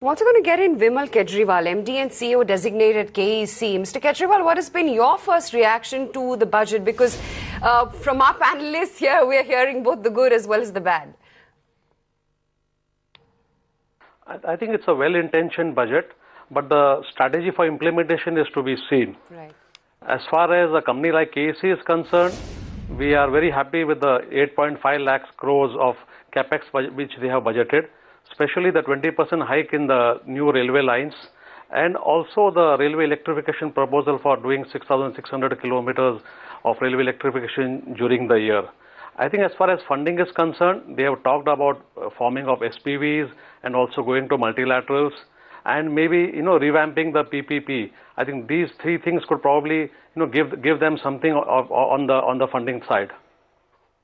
I'm also going to get in Vimal Kejriwal, MD and CEO designated KEC. Mr. Kejriwal, what has been your first reaction to the budget? Because from our panelists here, we are hearing both the good as well as the bad. I think it's a well-intentioned budget, but the strategy for implementation is to be seen. Right. As far as a company like KEC is concerned, we are very happy with the 8.5 lakhs crores of capex which they have budgeted, especially the 20% hike in the new railway lines, and also the railway electrification proposal for doing 6,600 kilometers of railway electrification during the year. I think as far as funding is concerned, they have talked about forming of SPVs and also going to multilaterals and maybe, revamping the PPP. I think these three things could probably, give them something on the funding side.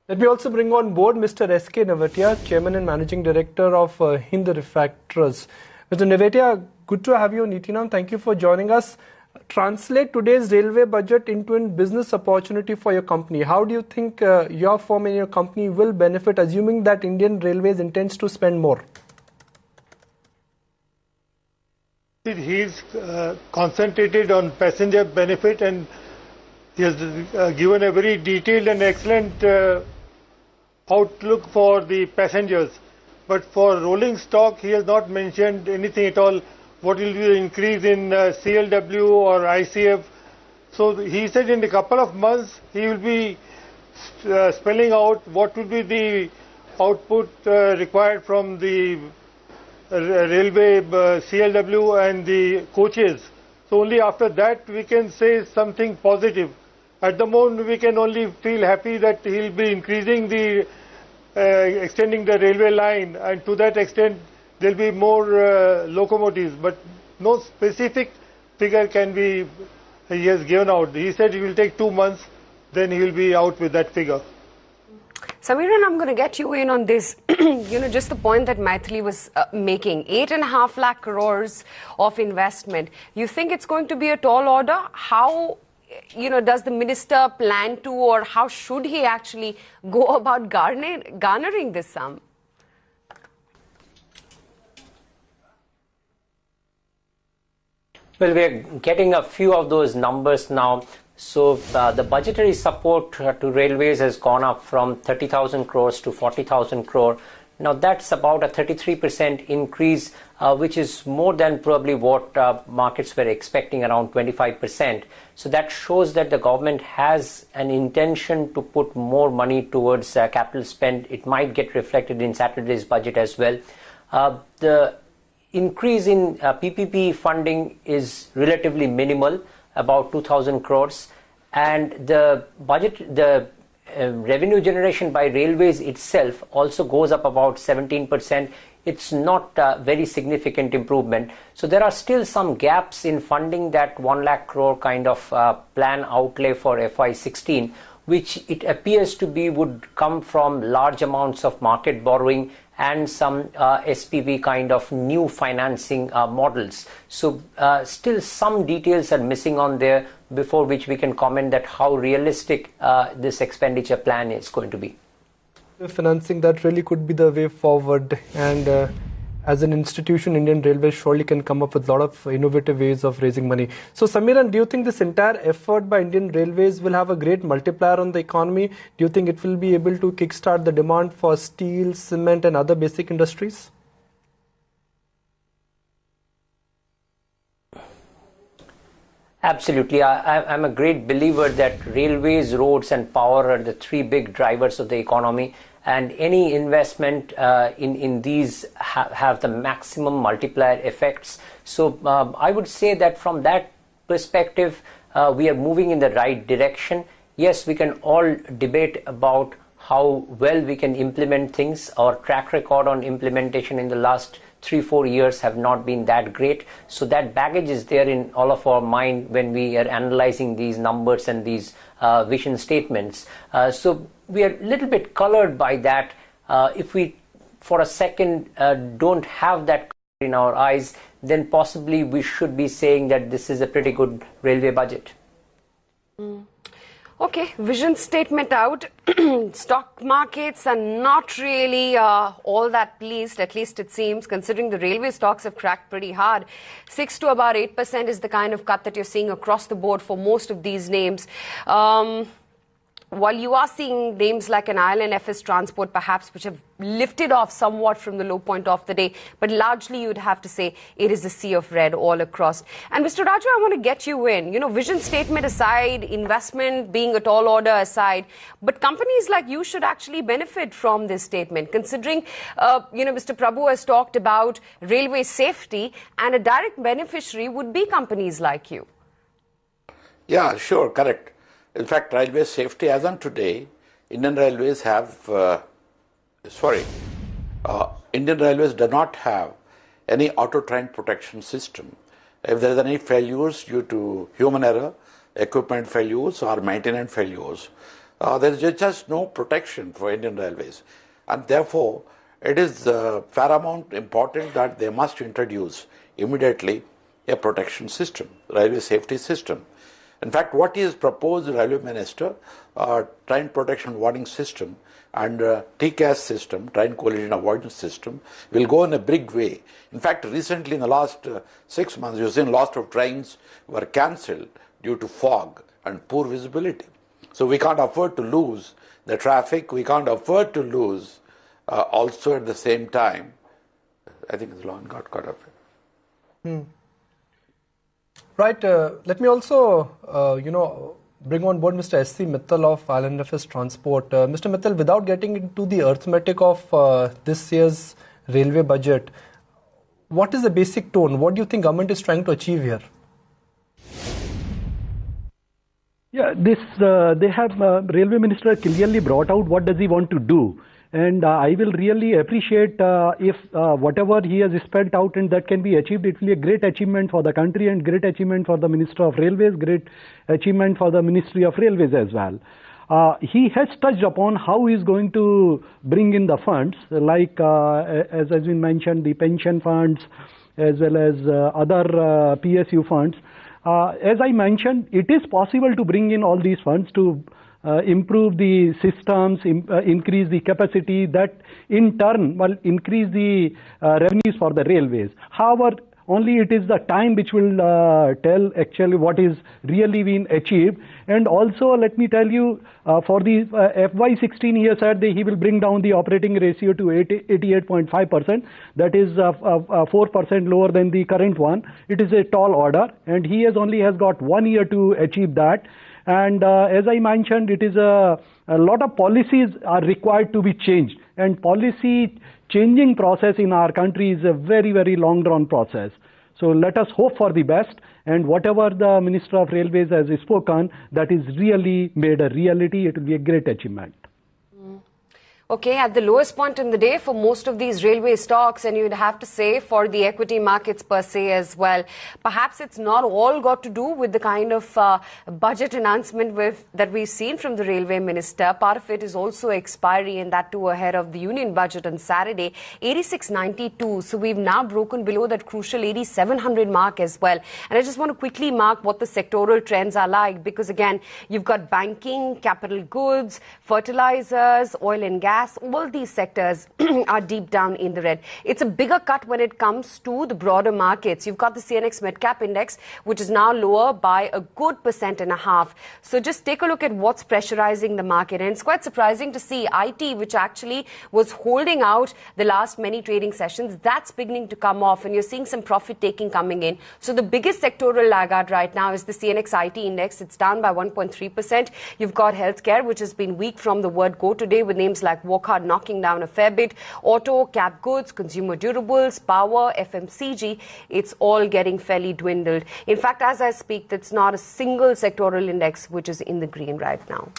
Let me also bring on board Mr. S.K. Nevatia, Chairman and Managing Director of Hind Refractors. Mr. Nevatia, good to have you on ET. Thank you for joining us. Translate today's railway budget into a business opportunity for your company. How do you think your firm and your company will benefit, assuming that Indian Railways intends to spend more? He's concentrated on passenger benefit, and he has given a very detailed and excellent outlook for the passengers. But for rolling stock, he has not mentioned anything at all. What will be the increase in CLW or ICF? So he said in a couple of months he will be spelling out what will be the output required from the railway CLW and the coaches. So only after that we can say something positive. At the moment we can only feel happy that he will be increasing the extending the railway line, and to that extent there will be more locomotives, but no specific figure he has given out. He said it will take 2 months, then he will be out with that figure. Samiran, I'm going to get you in on this. Just the point that Maithili was making, 8.5 lakh crores of investment. You think it's going to be a tall order? How, does the minister plan to, or how should he actually go about garnering this sum? Well, we're getting a few of those numbers now. So the budgetary support to railways has gone up from 30,000 crores to 40,000 crore. Now that's about a 33% increase, which is more than probably what markets were expecting, around 25%. So that shows that the government has an intention to put more money towards capital spend. It might get reflected in Saturday's budget as well. The increase in PPP funding is relatively minimal, about 2,000 crores, and the revenue generation by railways itself also goes up about 17%. It's not a very significant improvement. So there are still some gaps in funding that 1 lakh crore kind of plan outlay for FY16, which it appears to be would come from large amounts of market borrowing and some SPV kind of new financing models. So still some details are missing on there, before which we can comment that how realistic this expenditure plan is going to be. Financing that really could be the way forward, and as an institution, Indian Railways surely can come up with a lot of innovative ways of raising money. So Samiran, do you think this entire effort by Indian Railways will have a great multiplier on the economy? Do you think it will be able to kickstart the demand for steel, cement and other basic industries? Absolutely. I'm a great believer that railways, roads and power are the three big drivers of the economy, and any investment in these have the maximum multiplier effects. So I would say that from that perspective, we are moving in the right direction. Yes, we can all debate about how well we can implement things. Our track record on implementation in the last 3-4 years have not been that great. So that baggage is there in all of our mind when we are analyzing these numbers and these vision statements. So we are a little bit colored by that. If we, for a second, don't have that in our eyes, then possibly we should be saying that this is a pretty good railway budget. Okay, vision statement out. Stock markets are not really all that pleased, at least it seems, considering the railway stocks have cracked pretty hard. 6 to about 8% is the kind of cut that you're seeing across the board for most of these names. While you are seeing names like an Ireland FS Transport perhaps which have lifted off somewhat from the low point of the day, but largely you'd have to say it is a sea of red all across. And Mr. Raju, I want to get you in. Vision statement aside, investment being a tall order aside, but companies like you should actually benefit from this statement, considering, Mr. Prabhu has talked about railway safety, and a direct beneficiary would be companies like you. Yeah, sure, correct. In fact, railway safety as on today, Indian Railways Indian Railways do not have any auto train protection system. If there is any failures due to human error, equipment failures or maintenance failures, there is just no protection for Indian Railways. And therefore, it is paramount important that they must introduce immediately a protection system, railway safety system. In fact, what is proposed, Railway Minister, train protection warning system and TCAS system, train collision avoidance system, will go in a big way. In fact, recently in the last 6 months, you've seen lots of trains were cancelled due to fog and poor visibility. So we can't afford to lose the traffic, we can't afford to lose also at the same time. I think the line got cut off. Right. Let me also, bring on board Mr. S.C. Mittal of Ireland FS Transport. Mr. Mittal, without getting into the arithmetic of this year's railway budget, what is the basic tone? What do you think government is trying to achieve here? Yeah, they have railway minister clearly brought out what does he want to do. And I will really appreciate if whatever he has spelled out and that can be achieved, it will be a great achievement for the country and great achievement for the Minister of Railways, great achievement for the Ministry of Railways as well. He has touched upon how he is going to bring in the funds, like as has been mentioned, the pension funds as well as other PSU funds. As I mentioned, it is possible to bring in all these funds to improve the systems, increase the capacity, that in turn will increase the revenues for the railways. However, only it is the time which will tell actually what is really being achieved. And also, let me tell you, for the FY16 he has said that he will bring down the operating ratio to 88.5%. That is 4% lower than the current one. It is a tall order, and he only has got 1 year to achieve that. And as I mentioned, it is a lot of policies are required to be changed, and policy changing process in our country is a very, very long drawn process. So let us hope for the best, and whatever the Minister of Railways has spoken, that is really made a reality. It will be a great achievement. Okay, at the lowest point in the day for most of these railway stocks, and you'd have to say for the equity markets per se as well. Perhaps it's not all got to do with the kind of budget announcement that we've seen from the railway minister. Part of it is also expiry, and that too ahead of the union budget on Saturday, 86.92. So we've now broken below that crucial 8700 mark as well. And I just want to quickly mark what the sectoral trends are like, because again, you've got banking, capital goods, fertilizers, oil and gas. All these sectors are deep down in the red. It's a bigger cut when it comes to the broader markets. You've got the CNX Medcap Index, which is now lower by a good 1.5%. So just take a look at what's pressurizing the market. And it's quite surprising to see IT, which actually was holding out the last many trading sessions, that's beginning to come off, and you're seeing some profit taking coming in. So the biggest sectoral laggard right now is the CNX IT Index. It's down by 1.3%. You've got healthcare, which has been weak from the word go today, with names like Walcott knocking down a fair bit. Auto, cap goods, consumer durables, power, FMCG, it's all getting fairly dwindled. In fact, as I speak, that's not a single sectoral index which is in the green right now.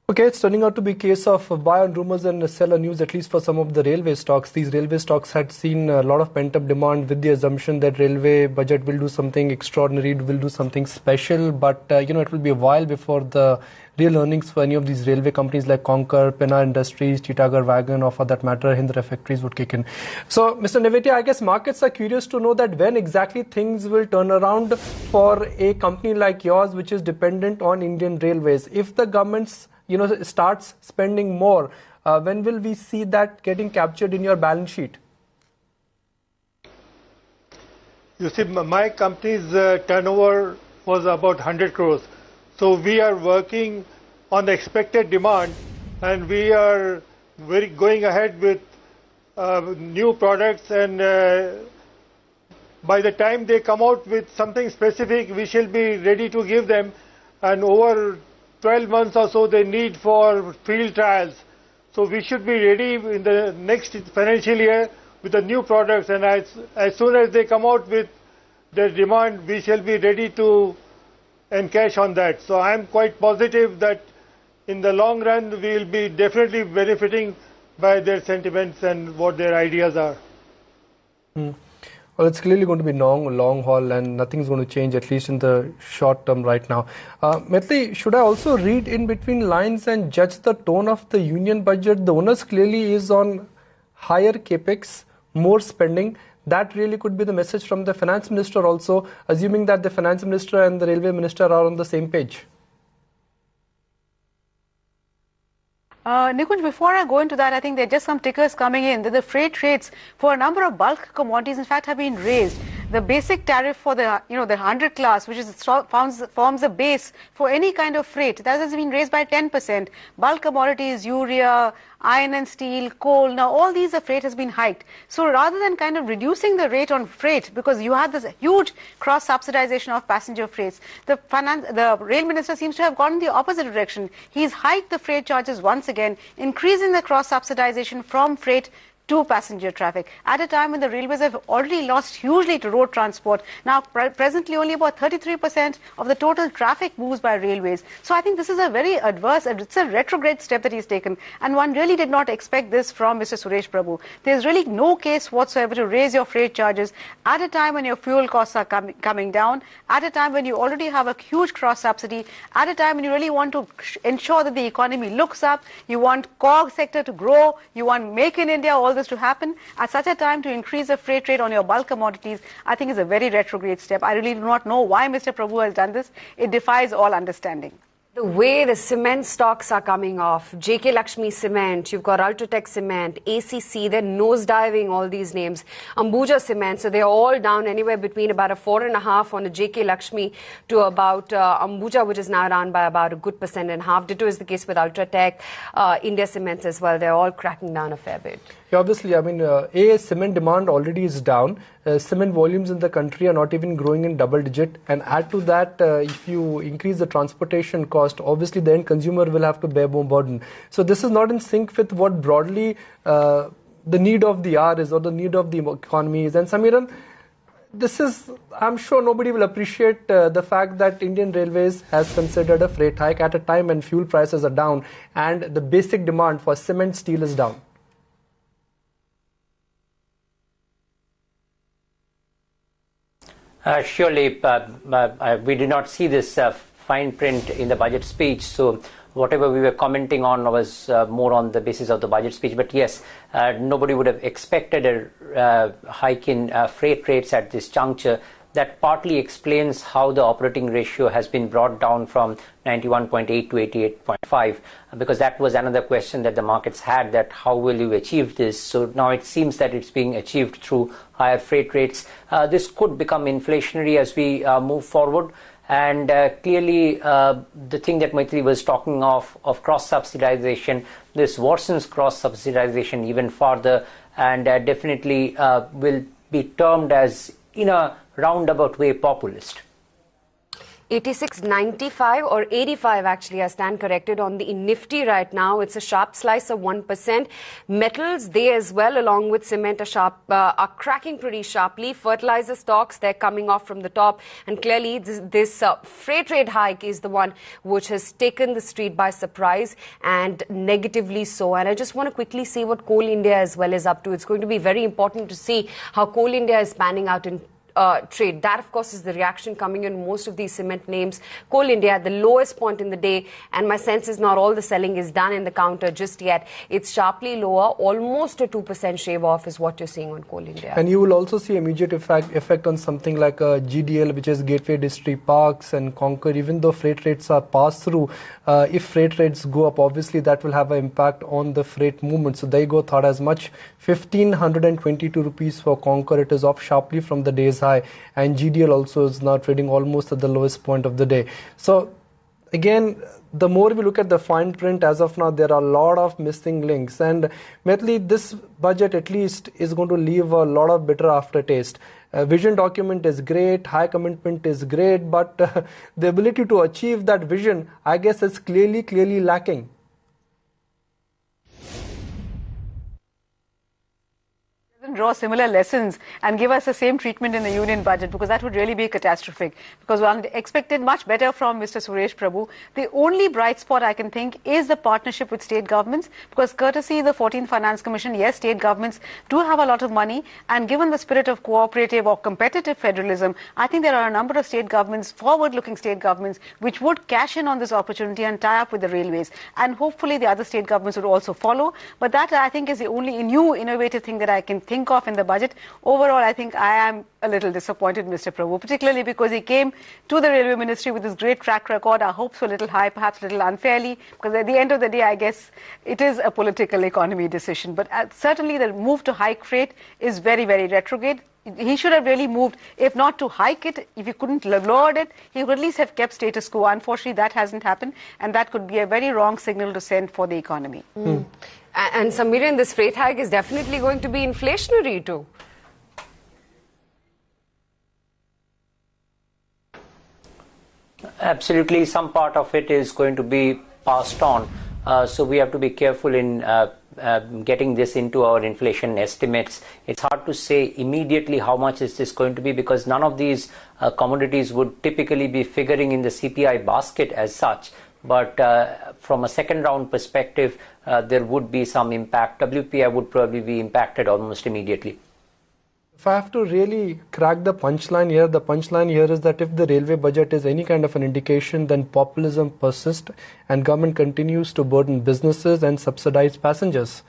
Okay, it's turning out to be a case of buy on rumors and sell on news, at least for some of the railway stocks. These railway stocks had seen a lot of pent-up demand with the assumption that railway budget will do something extraordinary, will do something special. But, it will be a while before the real earnings for any of these railway companies like Concur, Penna Industries, Titagarh Wagon, or for that matter, Hind Refractories would kick in. So, Mr. Nevetia, I guess markets are curious to know that when exactly things will turn around for a company like yours, which is dependent on Indian Railways. If the government's starts spending more, when will we see that getting captured in your balance sheet? You see, my company's turnover was about 100 crores. So we are working on the expected demand, and we are going ahead with new products, and by the time they come out with something specific, we shall be ready to give them. And over 12 months or so they need for field trials. So we should be ready in the next financial year with the new products, and as soon as they come out with their demand, we shall be ready to encash on that. So I am quite positive that in the long run we will be definitely benefiting by their sentiments and what their ideas are. Well, it's clearly going to be long haul, and nothing's going to change, at least in the short term right now. Maitli, should I also read in between lines and judge the tone of the union budget? The onus clearly is on higher capex, more spending. That really could be the message from the finance minister also, assuming that the finance minister and the railway minister are on the same page. Nikunj, before I go into that, I think there are just some tickers coming in that the freight rates for a number of bulk commodities, in fact, have been raised. The basic tariff for the 100 class, which forms the base for any kind of freight, that has been raised by 10%. Bulk commodities, urea, iron and steel, coal, now all these freight has been hiked. So rather than kind of reducing the rate on freight, because you had this huge cross-subsidization of passenger freights, the rail minister seems to have gone in the opposite direction. He's hiked the freight charges once again, increasing the cross-subsidization from freight to passenger traffic at a time when the railways have already lost hugely to road transport. Now, presently only about 33% of the total traffic moves by railways. So I think this is a very adverse, it's a retrograde step that he's taken, and one really did not expect this from Mr. Suresh Prabhu. There's really no case whatsoever to raise your freight charges at a time when your fuel costs are coming down, at a time when you already have a huge cross-subsidy, at a time when you really want to ensure that the economy looks up, you want COG sector to grow, you want Make in India, all this to happen. At such a time to increase the freight rate on your bulk commodities, I think is a very retrograde step. I really do not know why Mr. Prabhu has done this. It defies all understanding. The way the cement stocks are coming off, JK Lakshmi Cement, you've got Ultratech Cement, ACC, they're nosediving, all these names. Ambuja Cement, so they're all down anywhere between about a 4.5 on a JK Lakshmi to about Ambuja, which is now down by about a good 1.5%. Ditto is the case with Ultratech, India Cements as well. They're all cracking down a fair bit. Yeah, obviously, I mean, cement demand already is down. Cement volumes in the country are not even growing in double digit. And add to that, if you increase the transportation cost, obviously the end consumer will have to bear more burden. So this is not in sync with what broadly the need of the hour is, or the need of the economy is. And Samiran, this is, I'm sure nobody will appreciate the fact that Indian Railways has considered a freight hike at a time when fuel prices are down and the basic demand for cement, steel is down. Surely, we did not see this fine print in the budget speech, so whatever we were commenting on was more on the basis of the budget speech. But yes, nobody would have expected a hike in freight rates at this juncture. That partly explains how the operating ratio has been brought down from 91.8 to 88.5, because that was another question that the markets had, that how will you achieve this? So now it seems that it's being achieved through higher freight rates. This could become inflationary as we move forward. And clearly, the thing that Maitri was talking of cross-subsidization, this worsens cross-subsidization even further, and definitely will be termed as, in a roundabout way, populist. 86.95 or 85 actually, I stand corrected on the Nifty right now. It's a sharp slice of 1%. Metals, they as well, along with cement, are cracking pretty sharply. Fertilizer stocks, they're coming off from the top. And clearly, this freight rate hike is the one which has taken the street by surprise, and negatively so. And I just want to quickly see what Coal India as well is up to. It's going to be very important to see how Coal India is panning out in trade. That, of course, is the reaction coming in most of these cement names. Coal India at the lowest point in the day, and my sense is not all the selling is done in the counter just yet. It's sharply lower, almost a 2% shave off is what you're seeing on Coal India. And you will also see immediate effect on something like GDL, which is Gateway District Parks and Conquer. Even though freight rates are passed through, if freight rates go up, obviously that will have an impact on the freight movement. So they go thought as much 1,522 rupees for Conquer. It is off sharply from the day's high, and GDL also is now trading almost at the lowest point of the day. So again, the more we look at the fine print as of now, there are a lot of missing links, and Metli, this budget at least is going to leave a lot of bitter aftertaste. Vision document is great, high commitment is great, but the ability to achieve that vision, I guess, is clearly lacking. Draw similar lessons and give us the same treatment in the union budget, because that would really be catastrophic, because one expected much better from Mr. Suresh Prabhu. The only bright spot I can think is the partnership with state governments, because courtesy the 14th Finance Commission, yes, state governments do have a lot of money, and given the spirit of cooperative or competitive federalism, I think there are a number of state governments, forward-looking state governments, which would cash in on this opportunity and tie up with the railways, and hopefully the other state governments would also follow. But that, I think, is the only new innovative thing that I can think of in the budget. Overall, I think I am a little disappointed, Mr. Prabhu, particularly because he came to the Railway Ministry with his great track record. Our hopes were a little high, perhaps a little unfairly, because at the end of the day, I guess it is a political economy decision. But certainly the move to hike freight is very, very retrograde. He should have really moved, if not to hike it, if he couldn't lower it, he would at least have kept status quo. Unfortunately, that hasn't happened, and that could be a very wrong signal to send for the economy. And Samiran, this freight hike is definitely going to be inflationary too. Absolutely, some part of it is going to be passed on. So we have to be careful in getting this into our inflation estimates. It's hard to say immediately how much is this going to be, because none of these commodities would typically be figuring in the CPI basket as such. But from a second round perspective, there would be some impact. WPI would probably be impacted almost immediately. If I have to really crack the punchline here is that if the railway budget is any kind of an indication, then populism persists and government continues to burden businesses and subsidize passengers.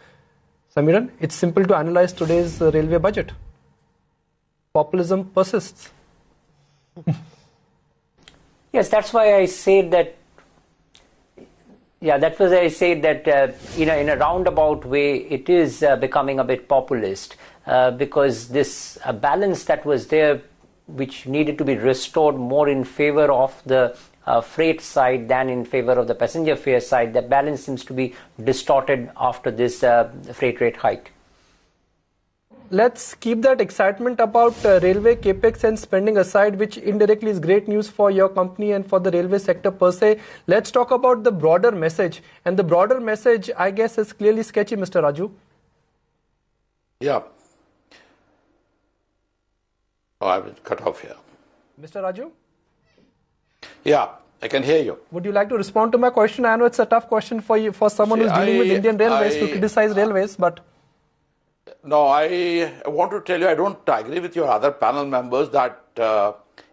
Samiran, it's simple to analyze today's railway budget. Populism persists. Yes, that's why I say that. Yeah, that was I say that in a roundabout way, it is becoming a bit populist, because this balance that was there, which needed to be restored more in favor of the freight side than in favor of the passenger fare side, that balance seems to be distorted after this freight rate hike. Let's keep that excitement about railway capex and spending aside, which indirectly is great news for your company and for the railway sector per se. Let's talk about the broader message. And the broader message, I guess, is clearly sketchy, Mr. Raju. Yeah. Oh, I was cut off here. Mr. Raju? Yeah, I can hear you. Would you like to respond to my question? I know it's a tough question for you, for someone who's dealing with Indian Railways to criticize railways, but... No, I want to tell you, I don't agree with your other panel members that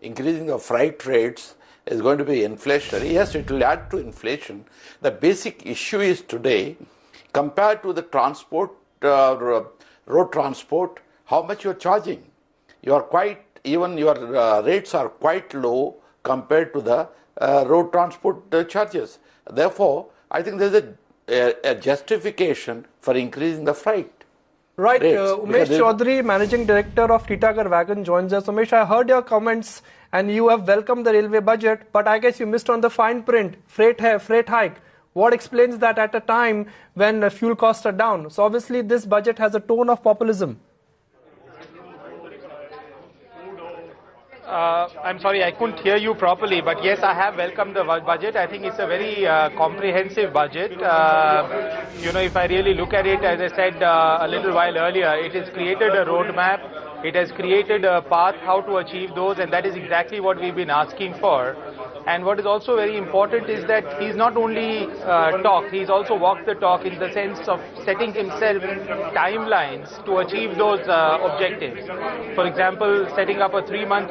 increasing the freight rates is going to be inflationary. Yes, it will add to inflation. The basic issue is today, compared to the transport, road transport, how much you're charging. You are even your rates are quite low compared to the road transport charges. Therefore, I think there's a justification for increasing the freight. Right, Umesh Chaudhary, Managing Director of Titagar Wagon, joins us. Umesh, I heard your comments and you have welcomed the railway budget, but I guess you missed on the fine print, freight hike. What explains that at a time when fuel costs are down? So obviously this budget has a tone of populism. I'm sorry, I couldn't hear you properly, but yes, I have welcomed the budget. I think it's a very comprehensive budget. If I really look at it, as I said a little while earlier, it has created a roadmap. It has created a path how to achieve those, and that is exactly what we've been asking for. And what is also very important is that he's not only talked, he's also walked the talk in the sense of setting himself timelines to achieve those objectives. For example, setting up a 3-month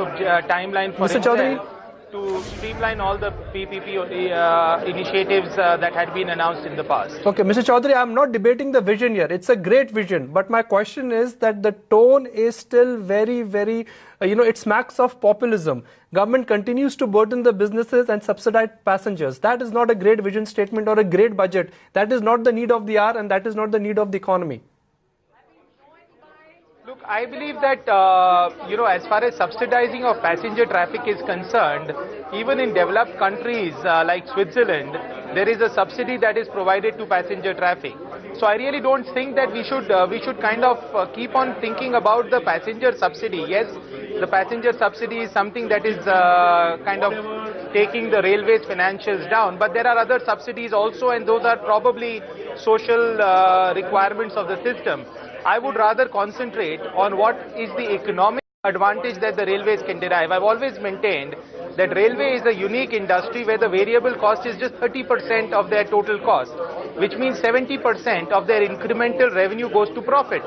timeline for Mr. Chaudhary, to streamline all the PPP initiatives that had been announced in the past. Okay, Mr. Chaudhary, I'm not debating the vision here. It's a great vision. But my question is that the tone is still very, it smacks of populism. Government continues to burden the businesses and subsidize passengers. That is not a great vision statement or a great budget. That is not the need of the hour and that is not the need of the economy. Look, I believe that, as far as subsidizing of passenger traffic is concerned, even in developed countries like Switzerland, there is a subsidy that is provided to passenger traffic. So I really don't think that we should kind of keep on thinking about the passenger subsidy. Yes, the passenger subsidy is something that is kind of taking the railways financials down, but there are other subsidies also, and those are probably social requirements of the system. I would rather concentrate on what is the economic advantage that the railways can derive. I've always maintained that railway is a unique industry where the variable cost is just 30% of their total cost, which means 70% of their incremental revenue goes to profit.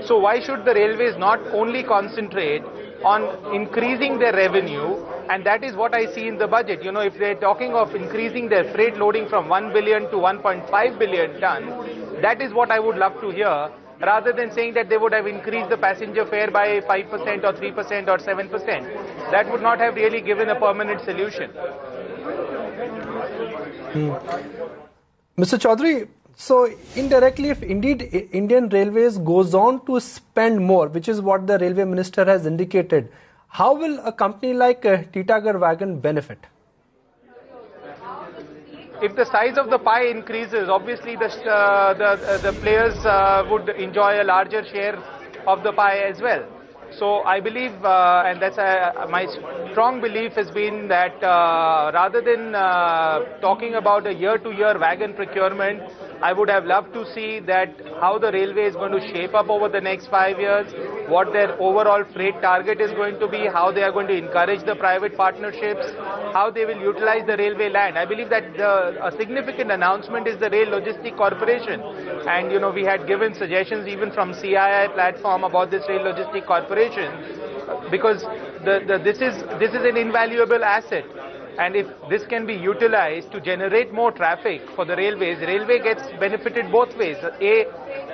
So why should the railways not only concentrate on increasing their revenue? And that is what I see in the budget. If they're talking of increasing their freight loading from 1 billion to 1.5 billion ton, that is what I would love to hear, rather than saying that they would have increased the passenger fare by 5% or 3% or 7%. That would not have really given a permanent solution. Mr. Chaudhary, so indirectly, if indeed Indian Railways goes on to spend more, which is what the Railway Minister has indicated, how will a company like Titagar Wagon benefit? If the size of the pie increases, obviously the players would enjoy a larger share of the pie as well. So I believe, and that's my strong belief has been that rather than talking about a year-to-year wagon procurement, I would have loved to see that how the railway is going to shape up over the next 5 years, what their overall freight target is going to be, how they are going to encourage the private partnerships, how they will utilize the railway land. I believe that a significant announcement is the Rail Logistic Corporation. And, we had given suggestions even from CII platform about this Rail Logistic Corporation, because this is an invaluable asset. And if this can be utilized to generate more traffic for the railways, railway gets benefited both ways. A,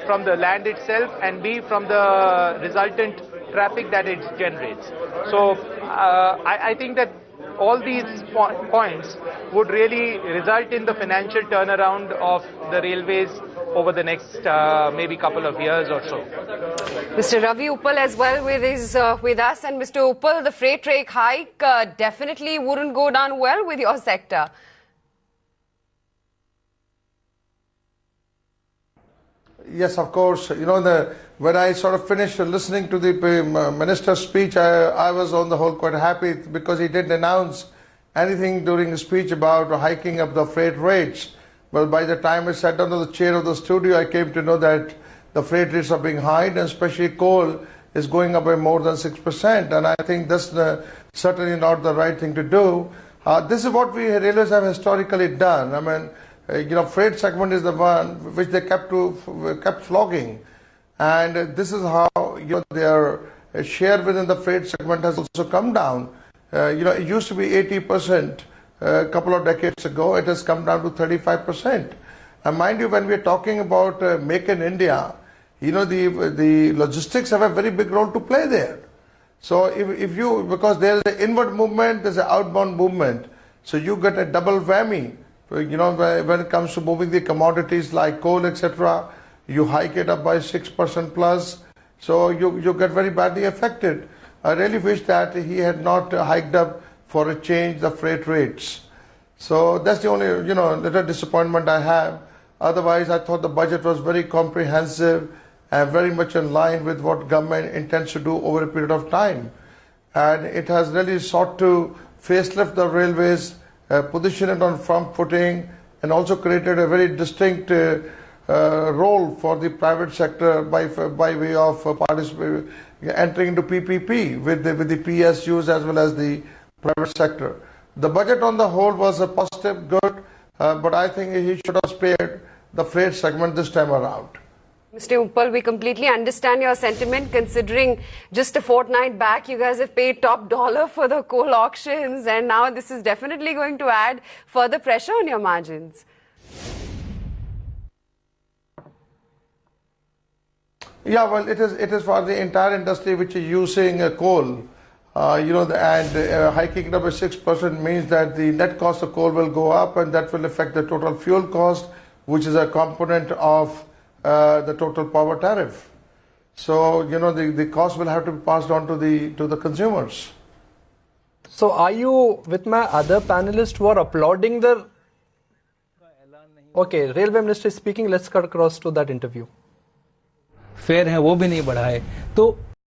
from the land itself, and B, from the resultant traffic that it generates. So I think that all these points would really result in the financial turnaround of the railways over the next maybe couple of years or so. Mr. Ravi Uppal as well with us. And Mr. Uppal, the freight rate hike definitely wouldn't go down well with your sector. Yes, of course. When I sort of finished listening to the minister's speech, I was on the whole quite happy because he didn't announce anything during the speech about hiking up the freight rates. Well, by the time I sat down on the chair of the studio, I came to know that the freight rates are being hiked, and especially coal is going up by more than 6%. And I think that's certainly not the right thing to do. This is what we railways have historically done. I mean, freight segment is the one which they kept flogging. And this is how their share within the freight segment has also come down. It used to be 80%. A couple of decades ago, it has come down to 35%. And mind you, when we are talking about Make in India, the logistics have a very big role to play there. So because there's an inward movement, there's an outbound movement. So you get a double whammy. When it comes to moving the commodities like coal, etc., you hike it up by 6% plus. So you get very badly affected. I really wish that he had not hiked up for a change the freight rates. So that's the only, little disappointment I have. Otherwise, I thought the budget was very comprehensive and very much in line with what government intends to do over a period of time. and it has really sought to facelift the railways, position it on firm footing, and also created a very distinct role for the private sector by way of entering into PPP with the PSUs as well as the private sector. The budget on the whole was a positive, good, but I think he should have spared the freight segment this time around. Mr. Uppal, we completely understand your sentiment, considering just a fortnight back you guys have paid top dollar for the coal auctions, and now this is definitely going to add further pressure on your margins. Yeah, well, it is for the entire industry which is using coal. Hiking it up by 6% means that the net cost of coal will go up, and that will affect the total fuel cost, which is a component of the total power tariff. So, the cost will have to be passed on to the consumers. So, are you with my other panelists who are applauding the... Okay, Railway Minister is speaking. Let's cut across to that interview. Fair है वो भी नहीं बढ़ाए, तो